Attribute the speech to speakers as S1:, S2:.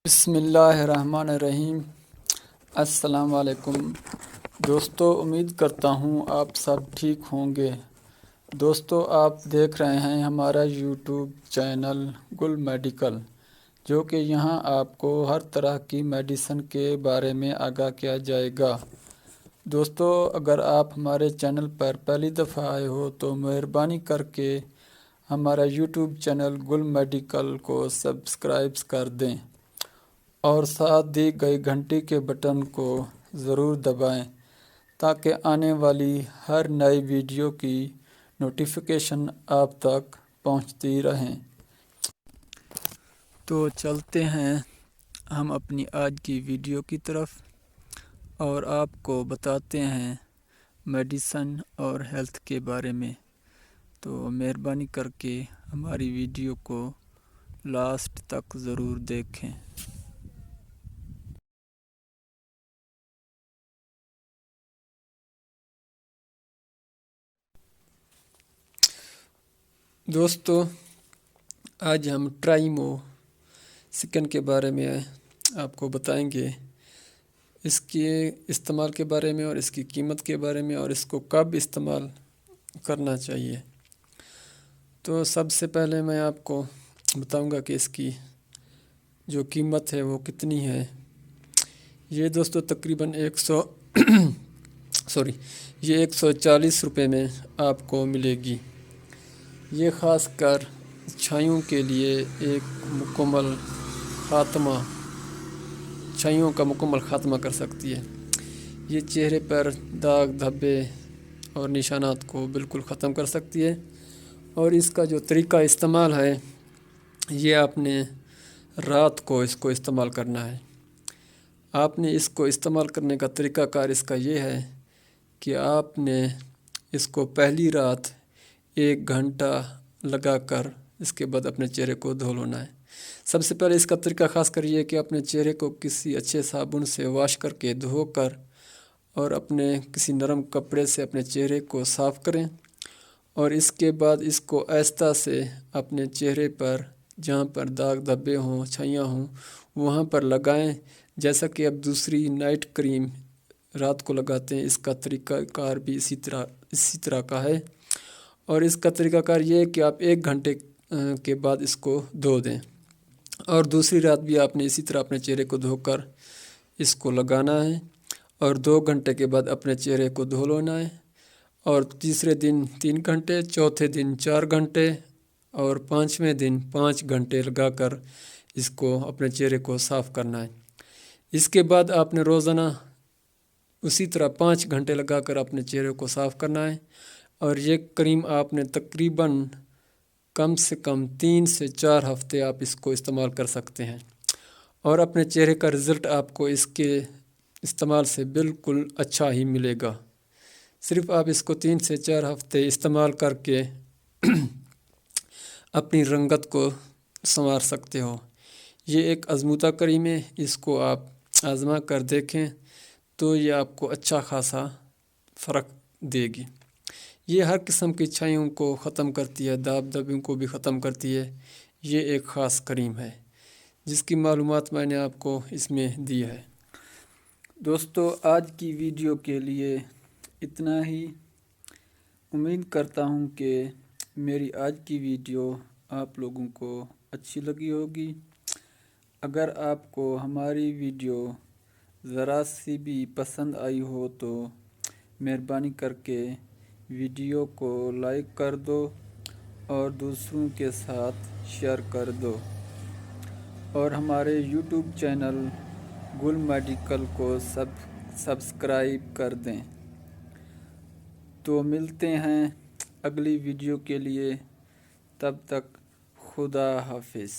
S1: بسم اللہ الرحمن الرحیم۔ السلام علیکم دوستو، امید کرتا ہوں آپ سب ٹھیک ہوں گے۔ دوستو، آپ دیکھ رہے ہیں ہمارا یوٹیوب چینل گل میڈیکل، جو کہ یہاں آپ کو ہر طرح کی میڈیسن کے بارے میں آگاہ کیا جائے گا۔ دوستو، اگر آپ ہمارے چینل پر پہلی دفعہ آئے ہو تو مہربانی کر کے ہمارا یوٹیوب چینل گل میڈیکل کو سبسکرائب کر دیں اور ساتھ دی گئی گھنٹی کے بٹن کو ضرور دبائیں تاکہ آنے والی ہر نئی ویڈیو کی نوٹیفیکیشن آپ تک پہنچتی رہیں۔ تو چلتے ہیں ہم اپنی آج کی ویڈیو کی طرف اور آپ کو بتاتے ہیں میڈیسن اور ہیلتھ کے بارے میں۔ تو مہربانی کر کے ہماری ویڈیو کو لاسٹ تک ضرور دیکھیں۔ دوستو، آج ہم ٹرائیمو سکن کے بارے میں آپ کو بتائیں گے، اس کے استعمال کے بارے میں اور اس کی قیمت کے بارے میں اور اس کو کب استعمال کرنا چاہیے۔ تو سب سے پہلے میں آپ کو بتاؤں گا کہ اس کی جو قیمت ہے وہ کتنی ہے۔ یہ دوستو تقریباً 140 روپے میں آپ کو ملے گی۔ یہ خاص کر چھائیوں کے لیے ایک چھائیوں کا مکمل خاتمہ کر سکتی ہے۔ یہ چہرے پر داغ دھبے اور نشانات کو بالکل ختم کر سکتی ہے۔ اور اس کا جو طریقہ استعمال ہے، یہ آپ نے رات کو اس کو استعمال کرنا ہے۔ آپ نے اس کو استعمال کرنے کا طریقہ کار اس کا یہ ہے کہ آپ نے اس کو پہلی رات 1 گھنٹہ لگا کر اس کے بعد اپنے چہرے کو دھو لینا ہے۔ سب سے پہلے اس کا طریقہ خاص کر یہ ہے کہ اپنے چہرے کو کسی اچھے صابن سے واش کر کے دھو کر اور اپنے کسی نرم کپڑے سے اپنے چہرے کو صاف کریں، اور اس کے بعد اس کو آہستہ سے اپنے چہرے پر جہاں پر داغ دھبے ہوں، چھائیاں ہوں، وہاں پر لگائیں۔ جیسا کہ اب دوسری نائٹ کریم رات کو لگاتے ہیں، اس کا طریقہ کار بھی اسی طرح کا ہے۔ اور اس کا طریقہ کار یہ ہے کہ آپ 1 گھنٹے کے بعد اس کو دھو دیں، اور دوسری رات بھی آپ نے اسی طرح اپنے چہرے کو دھو کر اس کو لگانا ہے، اور 2 گھنٹے کے بعد اپنے چہرے کو دھو لینا ہے، اور تیسرے دن 3 گھنٹے، چوتھے دن 4 گھنٹے اور 5ویں دن 5 گھنٹے لگا کر اس کو اپنے چہرے کو صاف کرنا ہے۔ اس کے بعد آپ نے روزانہ اسی طرح 5 گھنٹے لگا کر اپنے چہرے کو صاف کرنا ہے، اور یہ کریم آپ نے تقریباً کم سے کم 3 سے 4 ہفتے آپ اس کو استعمال کر سکتے ہیں، اور اپنے چہرے کا رزلٹ آپ کو اس کے استعمال سے بالکل اچھا ہی ملے گا۔ صرف آپ اس کو 3 سے 4 ہفتے استعمال کر کے اپنی رنگت کو سنوار سکتے ہو۔ یہ ایک آزمودہ کریم ہے، اس کو آپ آزما کر دیکھیں تو یہ آپ کو اچھا خاصا فرق دے گی۔ یہ ہر قسم کی چھائیوں کو ختم کرتی ہے، داغ دھبوں کو بھی ختم کرتی ہے۔ یہ ایک خاص کریم ہے جس کی معلومات میں نے آپ کو اس میں دی ہے۔ دوستو، آج کی ویڈیو کے لیے اتنا ہی۔ امید کرتا ہوں کہ میری آج کی ویڈیو آپ لوگوں کو اچھی لگی ہوگی۔ اگر آپ کو ہماری ویڈیو ذرا سی بھی پسند آئی ہو تو مہربانی کر کے ویڈیو کو لائک کر دو اور دوسروں کے ساتھ شیئر کر دو، اور ہمارے یوٹیوب چینل گل میڈیکل کو سبسکرائب کر دیں۔ تو ملتے ہیں اگلی ویڈیو کے لیے، تب تک خدا حافظ۔